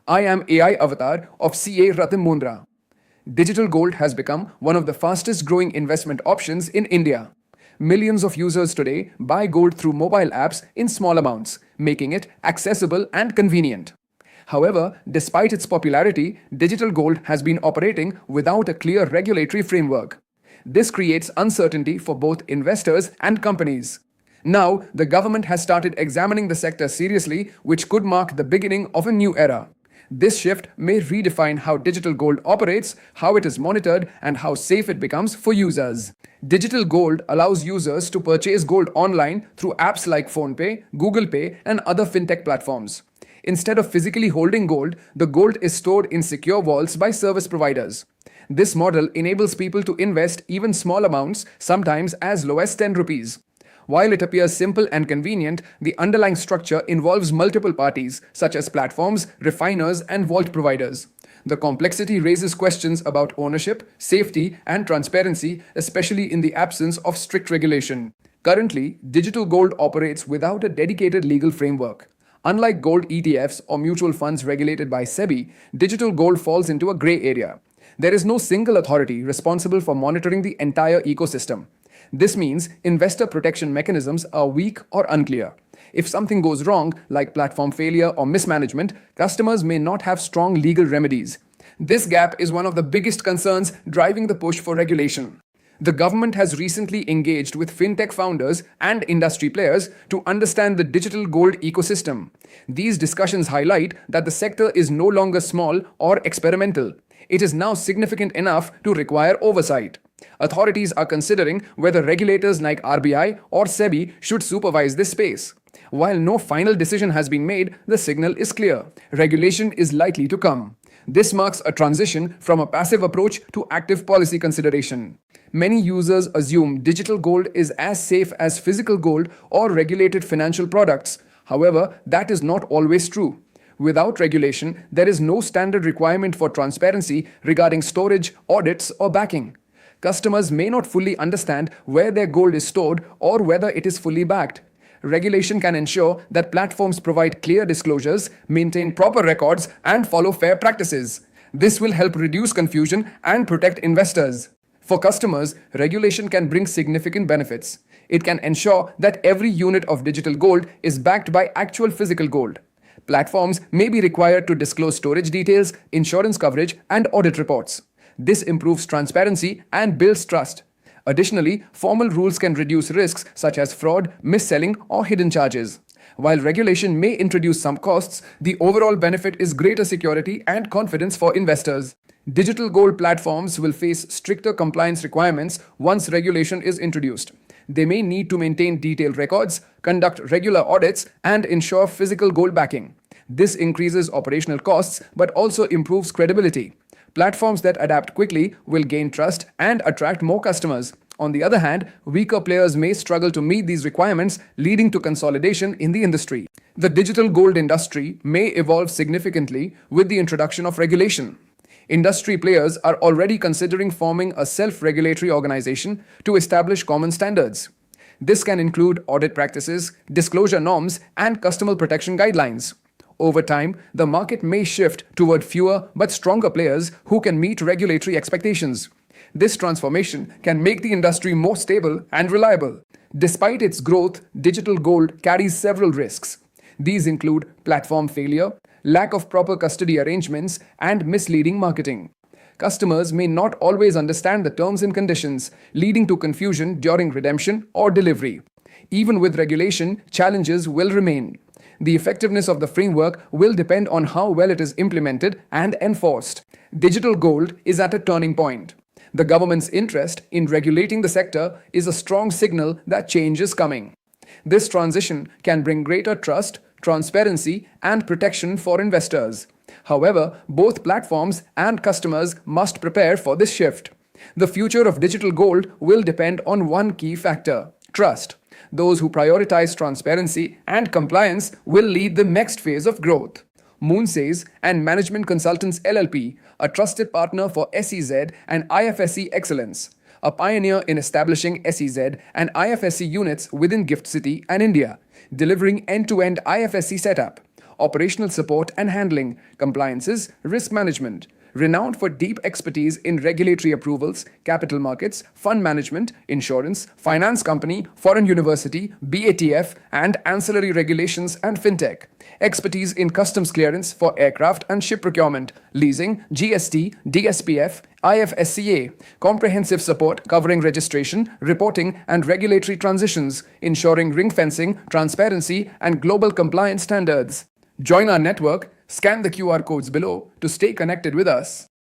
I am AI avatar of CA Ratim Mundra. Digital gold has become one of the fastest growing investment options in India. Millions of users today buy gold through mobile apps in small amounts, making it accessible and convenient. However, despite its popularity, digital gold has been operating without a clear regulatory framework. This creates uncertainty for both investors and companies. Now, the government has started examining the sector seriously, which could mark the beginning of a new era. This shift may redefine how digital gold operates, how it is monitored, and how safe it becomes for users. Digital gold allows users to purchase gold online through apps like PhonePe, Google Pay, and other fintech platforms. Instead of physically holding gold, the gold is stored in secure vaults by service providers. This model enables people to invest even small amounts, sometimes as low as 10 rupees. While it appears simple and convenient, the underlying structure involves multiple parties, such as platforms, refiners, and vault providers. The complexity raises questions about ownership, safety, and transparency, especially in the absence of strict regulation. Currently, digital gold operates without a dedicated legal framework. Unlike gold ETFs or mutual funds regulated by SEBI, digital gold falls into a gray area. There is no single authority responsible for monitoring the entire ecosystem. This means investor protection mechanisms are weak or unclear. If something goes wrong, like platform failure or mismanagement, customers may not have strong legal remedies. This gap is one of the biggest concerns driving the push for regulation. The government has recently engaged with fintech founders and industry players to understand the digital gold ecosystem. These discussions highlight that the sector is no longer small or experimental. It is now significant enough to require oversight. Authorities are considering whether regulators like RBI or SEBI should supervise this space. While no final decision has been made, the signal is clear. Regulation is likely to come. This marks a transition from a passive approach to active policy consideration. Many users assume digital gold is as safe as physical gold or regulated financial products. However, that is not always true. Without regulation, there is no standard requirement for transparency regarding storage, audits, or backing. Customers may not fully understand where their gold is stored or whether it is fully backed. Regulation can ensure that platforms provide clear disclosures, maintain proper records, and follow fair practices. This will help reduce confusion and protect investors. For customers, regulation can bring significant benefits. It can ensure that every unit of digital gold is backed by actual physical gold. Platforms may be required to disclose storage details, insurance coverage, and audit reports. This improves transparency and builds trust. Additionally, formal rules can reduce risks such as fraud, mis-selling, or hidden charges. While regulation may introduce some costs, the overall benefit is greater security and confidence for investors. Digital gold platforms will face stricter compliance requirements once regulation is introduced. They may need to maintain detailed records, conduct regular audits, and ensure physical gold backing. This increases operational costs but also improves credibility. Platforms that adapt quickly will gain trust and attract more customers. On the other hand, weaker players may struggle to meet these requirements, leading to consolidation in the industry. The digital gold industry may evolve significantly with the introduction of regulation. Industry players are already considering forming a self-regulatory organization to establish common standards. This can include audit practices, disclosure norms, and customer protection guidelines. Over time, the market may shift toward fewer but stronger players who can meet regulatory expectations. This transformation can make the industry more stable and reliable. Despite its growth, digital gold carries several risks. These include platform failure, lack of proper custody arrangements, and misleading marketing. Customers may not always understand the terms and conditions, leading to confusion during redemption or delivery. Even with regulation, challenges will remain. The effectiveness of the framework will depend on how well it is implemented and enforced. Digital gold is at a turning point. The government's interest in regulating the sector is a strong signal that change is coming. This transition can bring greater trust, transparency, and protection for investors. However, both platforms and customers must prepare for this shift. The future of digital gold will depend on one key factor: trust. Those who prioritize transparency and compliance will lead the next phase of growth. Moonsays and Management Consultants LLP, a trusted partner for SEZ and IFSC Excellence, a pioneer in establishing SEZ and IFSC units within GIFT City and India, delivering end-to-end IFSC setup, operational support and handling, compliances, risk management. Renowned for deep expertise in regulatory approvals, capital markets, fund management, insurance, finance company, foreign university, BATF, and ancillary regulations and fintech. Expertise in customs clearance for aircraft and ship procurement, leasing, GST, DSPF, IFSCA. Comprehensive support covering registration, reporting, and regulatory transitions, ensuring ring fencing, transparency, and global compliance standards. Join our network, scan the QR codes below to stay connected with us.